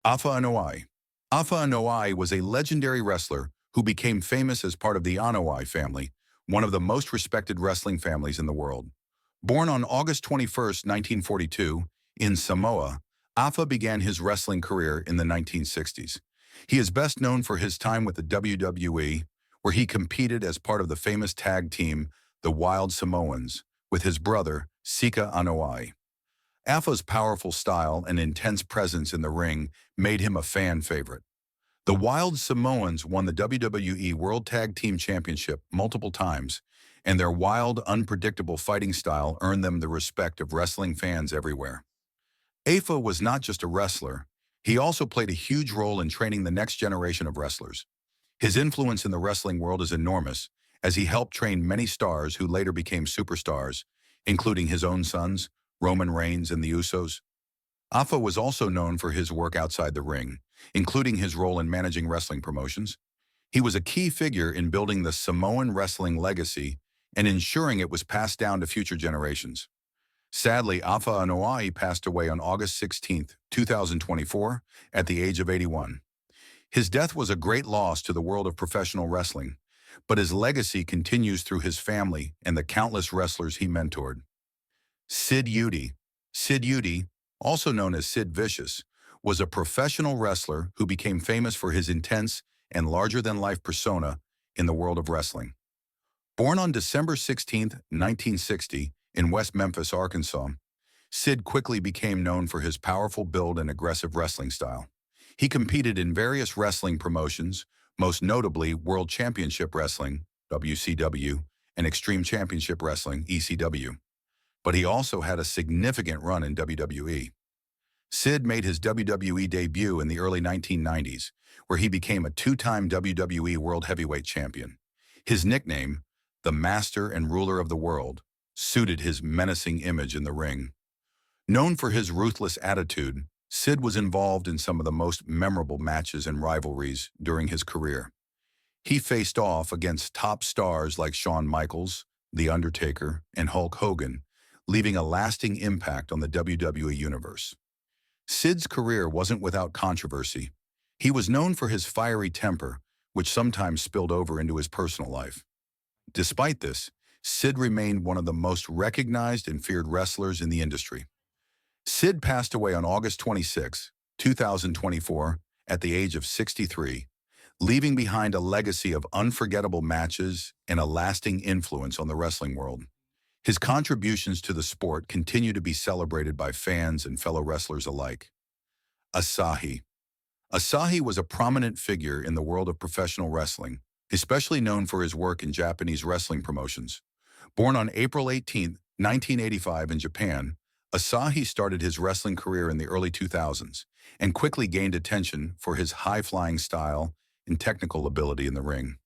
Afa Anoa'i. Afa Anoa'i was a legendary wrestler who became famous as part of the Anoa'i family, one of the most respected wrestling families in the world. Born on August 21, 1942, in Samoa, Afa began his wrestling career in the 1960s. He is best known for his time with the WWE, where he competed as part of the famous tag team, the Wild Samoans, with his brother, Sika Anoa'i. Afa's powerful style and intense presence in the ring made him a fan favorite. The Wild Samoans won the WWE World Tag Team Championship multiple times, and their wild, unpredictable fighting style earned them the respect of wrestling fans everywhere. Afa was not just a wrestler, he also played a huge role in training the next generation of wrestlers. His influence in the wrestling world is enormous, as he helped train many stars who later became superstars, including his own sons, Roman Reigns and the Usos. Afa was also known for his work outside the ring, including his role in managing wrestling promotions. He was a key figure in building the Samoan wrestling legacy and ensuring it was passed down to future generations. Sadly, Afa Anoa'i passed away on August 16, 2024, at the age of 81. His death was a great loss to the world of professional wrestling, but his legacy continues through his family and the countless wrestlers he mentored. Sid Eudy. Sid Eudy, also known as Sid Vicious, was a professional wrestler who became famous for his intense and larger-than-life persona in the world of wrestling. Born on December 16, 1960, in West Memphis, Arkansas, Sid quickly became known for his powerful build and aggressive wrestling style. He competed in various wrestling promotions, most notably World Championship Wrestling, WCW, and Extreme Championship Wrestling, ECW. But he also had a significant run in WWE. Sid made his WWE debut in the early 1990s, where he became a two-time WWE World Heavyweight Champion. His nickname, the Master and Ruler of the World, suited his menacing image in the ring. Known for his ruthless attitude, Sid was involved in some of the most memorable matches and rivalries during his career. He faced off against top stars like Shawn Michaels, The Undertaker, and Hulk Hogan, leaving a lasting impact on the WWE Universe. Sid's career wasn't without controversy. He was known for his fiery temper, which sometimes spilled over into his personal life. Despite this, Sid remained one of the most recognized and feared wrestlers in the industry. Sid passed away on August 26, 2024, at the age of 63, leaving behind a legacy of unforgettable matches and a lasting influence on the wrestling world. His contributions to the sport continue to be celebrated by fans and fellow wrestlers alike. Asahi. Asahi was a prominent figure in the world of professional wrestling, especially known for his work in Japanese wrestling promotions. Born on April 18, 1985 in Japan, Asahi started his wrestling career in the early 2000s and quickly gained attention for his high-flying style and technical ability in the ring.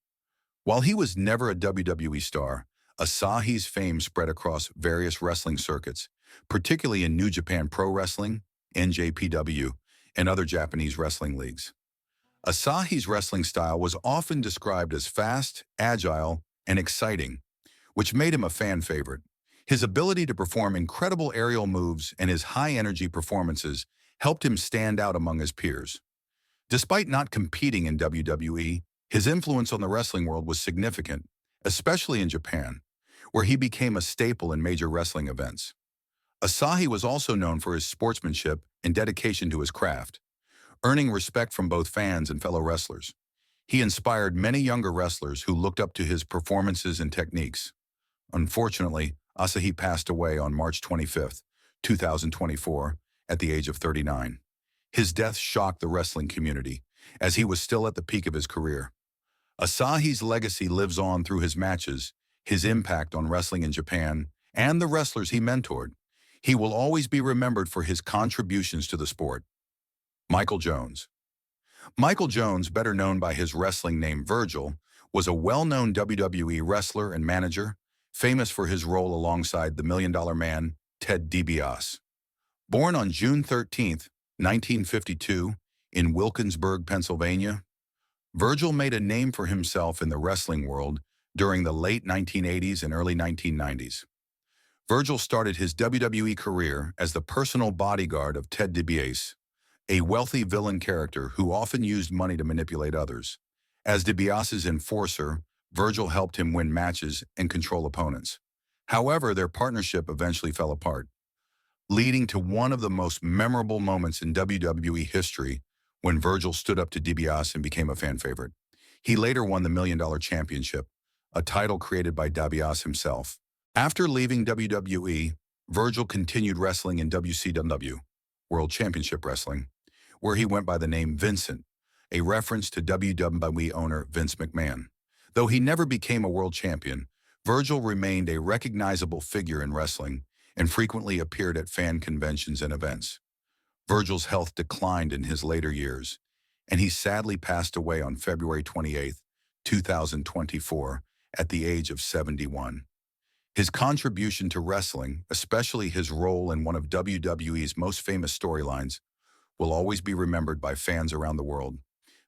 While he was never a WWE star, Asahi's fame spread across various wrestling circuits, particularly in New Japan Pro Wrestling, NJPW, and other Japanese wrestling leagues. Asahi's wrestling style was often described as fast, agile, and exciting, which made him a fan favorite. His ability to perform incredible aerial moves and his high-energy performances helped him stand out among his peers. Despite not competing in WWE, his influence on the wrestling world was significant, especially in Japan, where he became a staple in major wrestling events. Asahi was also known for his sportsmanship and dedication to his craft, earning respect from both fans and fellow wrestlers. He inspired many younger wrestlers who looked up to his performances and techniques. Unfortunately, Asahi passed away on March 25, 2024, at the age of 39. His death shocked the wrestling community, as he was still at the peak of his career. Asahi's legacy lives on through his matches, his impact on wrestling in Japan, and the wrestlers he mentored. He will always be remembered for his contributions to the sport. Michael Jones. Michael Jones, better known by his wrestling name Virgil, was a well-known WWE wrestler and manager, famous for his role alongside the Million Dollar Man, Ted DiBiase. Born on June 13, 1952, in Wilkinsburg, Pennsylvania, Virgil made a name for himself in the wrestling world during the late 1980s and early 1990s. Virgil started his WWE career as the personal bodyguard of Ted DiBiase, a wealthy villain character who often used money to manipulate others. As DiBiase's enforcer, Virgil helped him win matches and control opponents. However, their partnership eventually fell apart, leading to one of the most memorable moments in WWE history when Virgil stood up to DiBiase and became a fan favorite. He later won the $1 Million Championship, a title created by DiBiase himself. After leaving WWE, Virgil continued wrestling in WCW, World Championship Wrestling, where he went by the name Vincent, a reference to WWE owner Vince McMahon. Though he never became a world champion, Virgil remained a recognizable figure in wrestling and frequently appeared at fan conventions and events. Virgil's health declined in his later years, and he sadly passed away on February 28, 2024, at the age of 71. His contribution to wrestling, especially his role in one of WWE's most famous storylines, will always be remembered by fans around the world.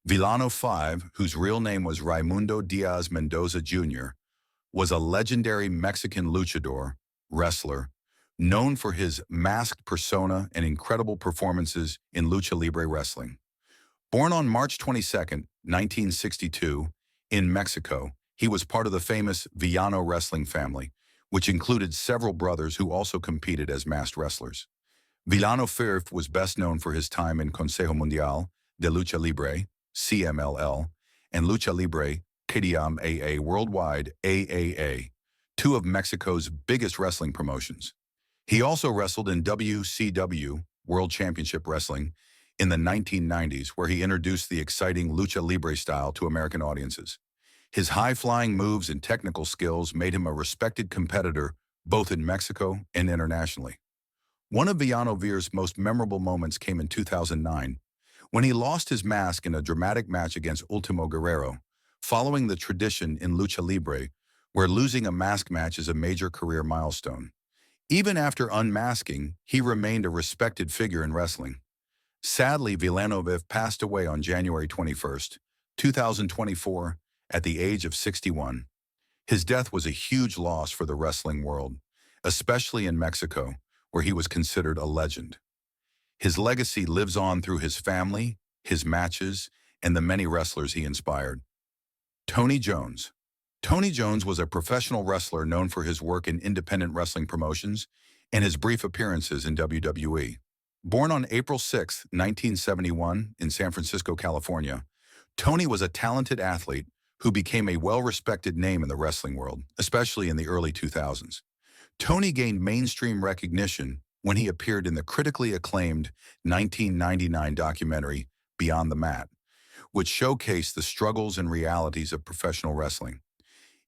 Villano V, whose real name was Raimundo Diaz Mendoza Jr., was a legendary Mexican luchador, wrestler, known for his masked persona and incredible performances in lucha libre wrestling. Born on March 22, 1962, in Mexico, he was part of the famous Villano wrestling family, which included several brothers who also competed as masked wrestlers. Villano V was best known for his time in Consejo Mundial de Lucha Libre, CMLL, and Lucha Libre Kediam AA Worldwide AAA, two of Mexico's biggest wrestling promotions. He also wrestled in WCW, World Championship Wrestling, in the 1990s, where he introduced the exciting Lucha Libre style to American audiences. His high-flying moves and technical skills made him a respected competitor both in Mexico and internationally. One of Villano V's most memorable moments came in 2009, when he lost his mask in a dramatic match against Ultimo Guerrero, following the tradition in Lucha Libre, where losing a mask match is a major career milestone. Even after unmasking, he remained a respected figure in wrestling. Sadly, Villano V passed away on January 21, 2024, at the age of 61. His death was a huge loss for the wrestling world, especially in Mexico, where he was considered a legend. His legacy lives on through his family, his matches, and the many wrestlers he inspired. Tony Jones. Tony Jones was a professional wrestler known for his work in independent wrestling promotions and his brief appearances in WWE. Born on April 6, 1971, in San Francisco, California, Tony was a talented athlete who became a well-respected name in the wrestling world, especially in the early 2000s. Tony gained mainstream recognition when he appeared in the critically acclaimed 1999 documentary Beyond the Mat, which showcased the struggles and realities of professional wrestling.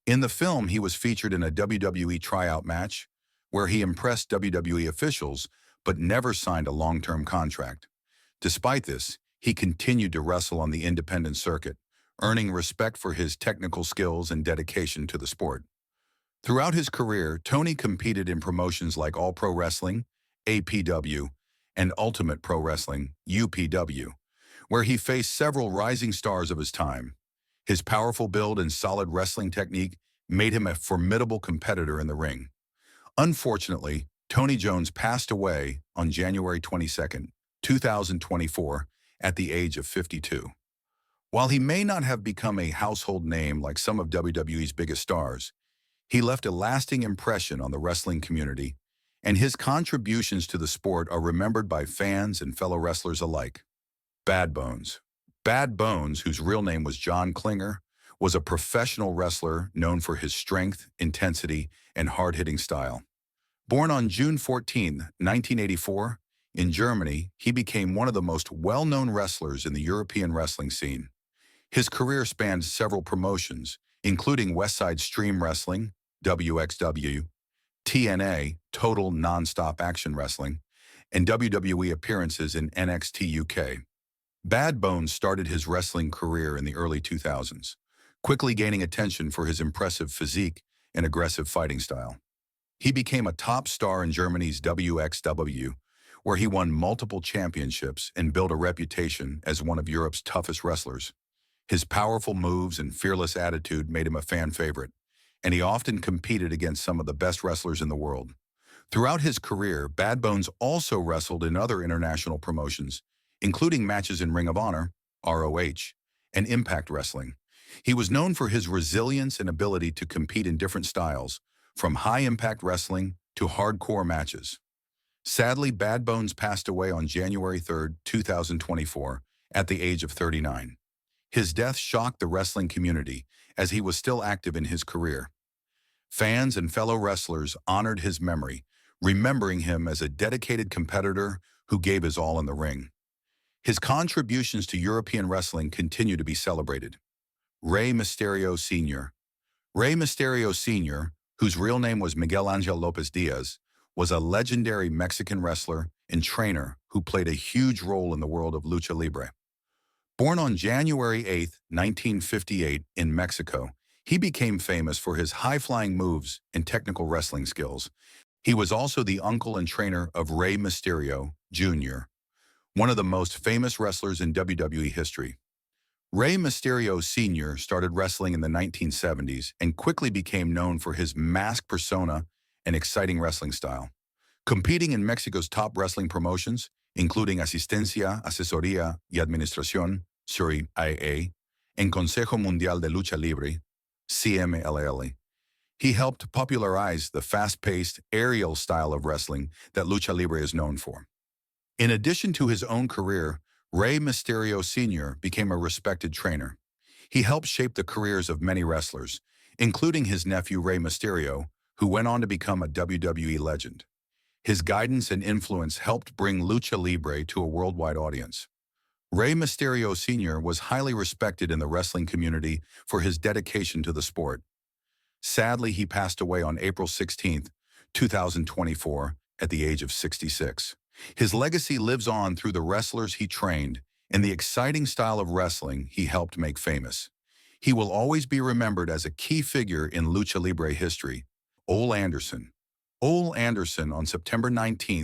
In the film, he was featured in a WWE tryout match where he impressed WWE officials but never signed a long-term contract. Despite this, he continued to wrestle on the independent circuit, earning respect for his technical skills and dedication to the sport. Throughout his career, Tony competed in promotions like All Pro Wrestling, APW, and Ultimate Pro Wrestling, UPW, where he faced several rising stars of his time. His powerful build and solid wrestling technique made him a formidable competitor in the ring. Unfortunately, Tony Jones passed away on January 22, 2024, at the age of 52. While he may not have become a household name like some of WWE's biggest stars, he left a lasting impression on the wrestling community, and his contributions to the sport are remembered by fans and fellow wrestlers alike. Bad Bones. Bad Bones, whose real name was John Klinger, was a professional wrestler known for his strength, intensity, and hard-hitting style. Born on June 14, 1984, in Germany, he became one of the most well-known wrestlers in the European wrestling scene. His career spanned several promotions, including Westside Stream Wrestling, WXW, TNA, Total Non-Stop Action Wrestling, and WWE appearances in NXT UK. Bad Bones started his wrestling career in the early 2000s, quickly gaining attention for his impressive physique and aggressive fighting style. He became a top star in Germany's WXW, where he won multiple championships and built a reputation as one of Europe's toughest wrestlers. His powerful moves and fearless attitude made him a fan favorite, and he often competed against some of the best wrestlers in the world. Throughout his career, Bad Bones also wrestled in other international promotions, including matches in Ring of Honor, ROH, and Impact Wrestling. He was known for his resilience and ability to compete in different styles, from high-impact wrestling to hardcore matches. Sadly, Bad Bones passed away on January 3, 2024, at the age of 39. His death shocked the wrestling community, as he was still active in his career. Fans and fellow wrestlers honored his memory, remembering him as a dedicated competitor who gave his all in the ring. His contributions to European wrestling continue to be celebrated. Rey Mysterio Senior. Rey Mysterio Senior, whose real name was Miguel Angel Lopez Diaz, was a legendary Mexican wrestler and trainer who played a huge role in the world of lucha libre. Born on January 8, 1958, in Mexico, he became famous for his high-flying moves and technical wrestling skills. He was also the uncle and trainer of Rey Mysterio, Jr., one of the most famous wrestlers in WWE history. Rey Mysterio Senior started wrestling in the 1970s and quickly became known for his masked persona and exciting wrestling style. Competing in Mexico's top wrestling promotions, including Asistencia, Asesoría y Administración, CIA, and Consejo Mundial de Lucha Libre, CMLL, he helped popularize the fast-paced, aerial style of wrestling that Lucha Libre is known for. In addition to his own career, Rey Mysterio Sr. became a respected trainer. He helped shape the careers of many wrestlers, including his nephew Rey Mysterio, who went on to become a WWE legend. His guidance and influence helped bring Lucha Libre to a worldwide audience. Rey Mysterio Sr. was highly respected in the wrestling community for his dedication to the sport. Sadly, he passed away on April 16, 2024, at the age of 66. His legacy lives on through the wrestlers he trained and the exciting style of wrestling he helped make famous. He will always be remembered as a key figure in Lucha Libre history. Ole Anderson. Ole Anderson, on September 19,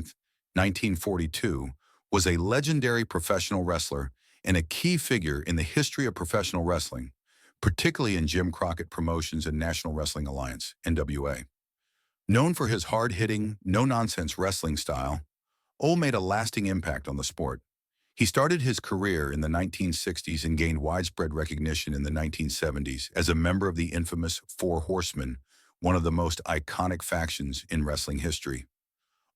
1942, was a legendary professional wrestler and a key figure in the history of professional wrestling, particularly in Jim Crockett Promotions and National Wrestling Alliance, NWA. Known for his hard-hitting, no-nonsense wrestling style, Ole made a lasting impact on the sport. He started his career in the 1960s and gained widespread recognition in the 1970s as a member of the infamous Four Horsemen, one of the most iconic factions in wrestling history.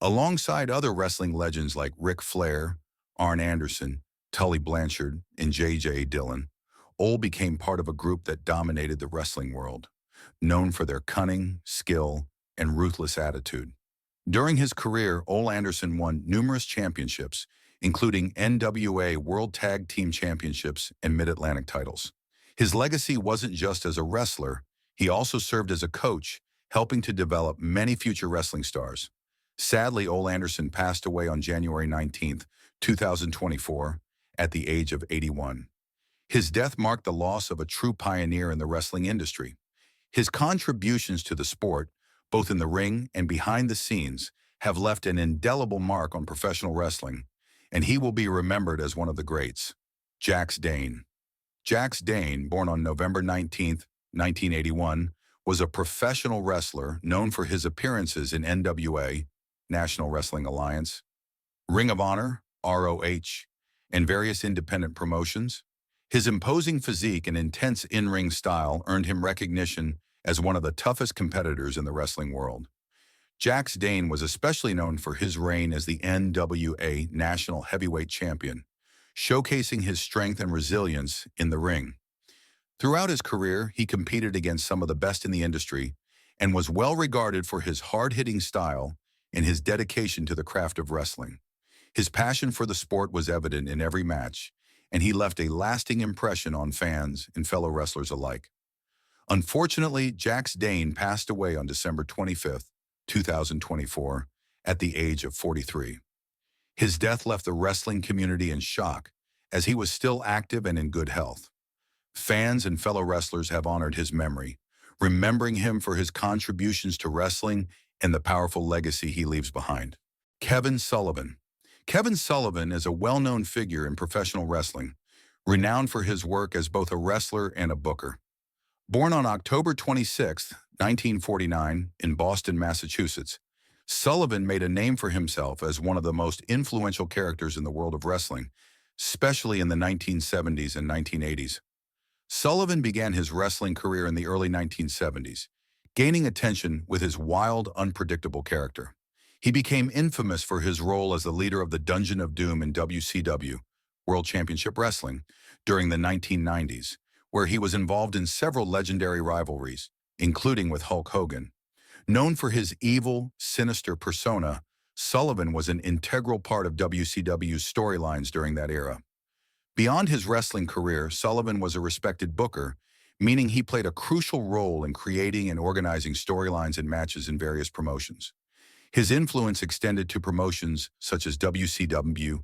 Alongside other wrestling legends like Ric Flair, Arn Anderson, Tully Blanchard, and J.J. Dillon, Ole became part of a group that dominated the wrestling world, known for their cunning, skill, and ruthless attitude. During his career, Ole Anderson won numerous championships, including NWA World Tag Team Championships and Mid-Atlantic titles. His legacy wasn't just as a wrestler, he also served as a coach, helping to develop many future wrestling stars. Sadly, Ole Anderson passed away on January 19, 2024, at the age of 81. His death marked the loss of a true pioneer in the wrestling industry. His contributions to the sport, both in the ring and behind the scenes, have left an indelible mark on professional wrestling, and he will be remembered as one of the greats. Jax Dane. Jax Dane, born on November 19, 1981, was a professional wrestler known for his appearances in NWA, National Wrestling Alliance, Ring of Honor, ROH, and various independent promotions. His imposing physique and intense in-ring style earned him recognition as one of the toughest competitors in the wrestling world. Jax Dane was especially known for his reign as the NWA National Heavyweight Champion, showcasing his strength and resilience in the ring. Throughout his career, he competed against some of the best in the industry and was well regarded for his hard-hitting style and his dedication to the craft of wrestling. His passion for the sport was evident in every match, and he left a lasting impression on fans and fellow wrestlers alike. Unfortunately, Jax Dane passed away on December 25, 2024, at the age of 43. His death left the wrestling community in shock, as he was still active and in good health. Fans and fellow wrestlers have honored his memory, remembering him for his contributions to wrestling and the powerful legacy he leaves behind. Kevin Sullivan. Kevin Sullivan is a well-known figure in professional wrestling, renowned for his work as both a wrestler and a booker. Born on October 26, 1949, in Boston, Massachusetts, Sullivan made a name for himself as one of the most influential characters in the world of wrestling, especially in the 1970s and 1980s. Sullivan began his wrestling career in the early 1970s, gaining attention with his wild, unpredictable character. He became infamous for his role as the leader of the Dungeon of Doom in WCW, World Championship Wrestling, during the 1990s, where he was involved in several legendary rivalries, including with Hulk Hogan. Known for his evil, sinister persona, Sullivan was an integral part of WCW's storylines during that era. Beyond his wrestling career, Sullivan was a respected booker, meaning he played a crucial role in creating and organizing storylines and matches in various promotions. His influence extended to promotions such as WCW,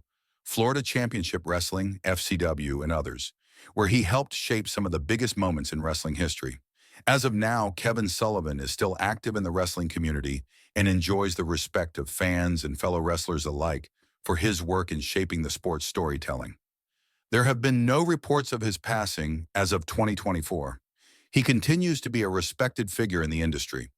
Florida Championship Wrestling, FCW, and others, where he helped shape some of the biggest moments in wrestling history. As of now, Kevin Sullivan is still active in the wrestling community and enjoys the respect of fans and fellow wrestlers alike for his work in shaping the sport's storytelling. There have been no reports of his passing as of 2024. He continues to be a respected figure in the industry,